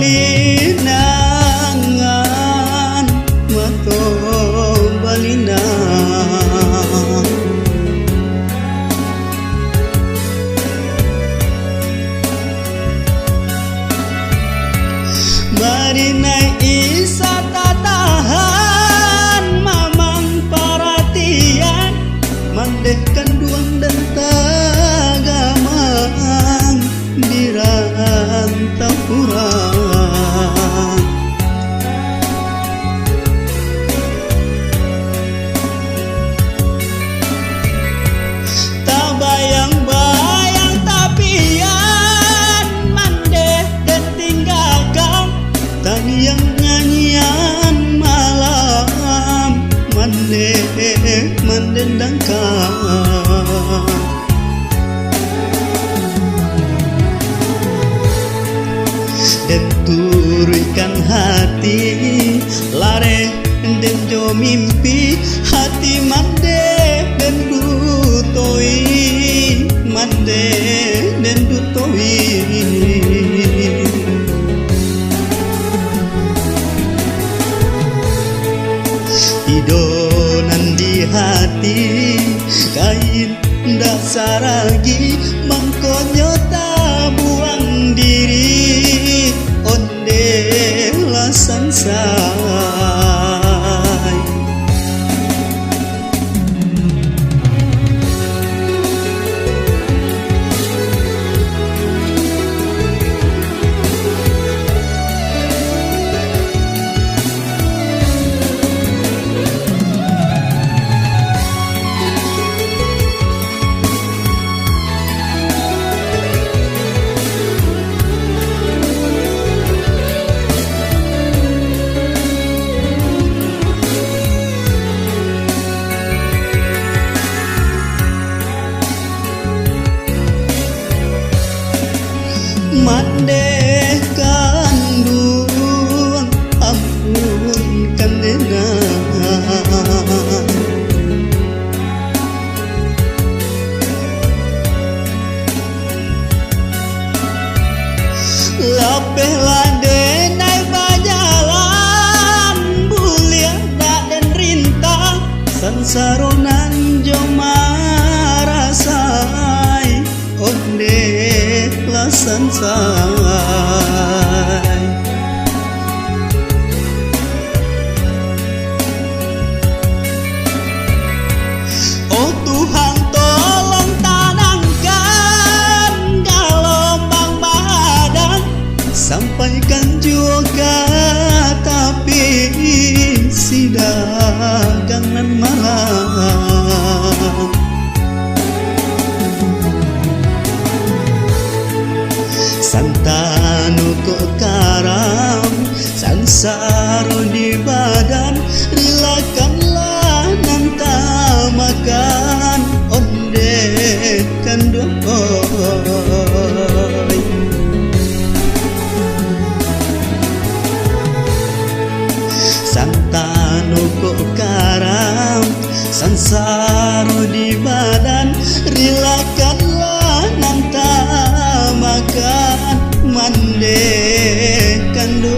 balinangan mato balina Marinai isa tatahan mamang paratian mandehkan duang dan tagamang di rantau kurang tak bayang-bayang tapian mandeh dan tinggalkan tarian nyanyian malam mendendangkan dan turikan hati lare dan jo mimpi hati mande dan dutoi mande dan dutoi idonan di hati kain ndak saragi mangkonyo buang diri onde lasansai mandehkan duang ampunkan denang lapeh ladenai bajalan bulia tak dan rintang sansaronan joma rasai onde lasansai oh Tuhan tolong tanamkan gelombang badan sampaikan juga tapi si dagangan malam santanu kok karam sansaro di badan rilakanlah nanta makan onde kan doy santanu kok karam sansaro di badan rilakanlah nanta makan mande kandu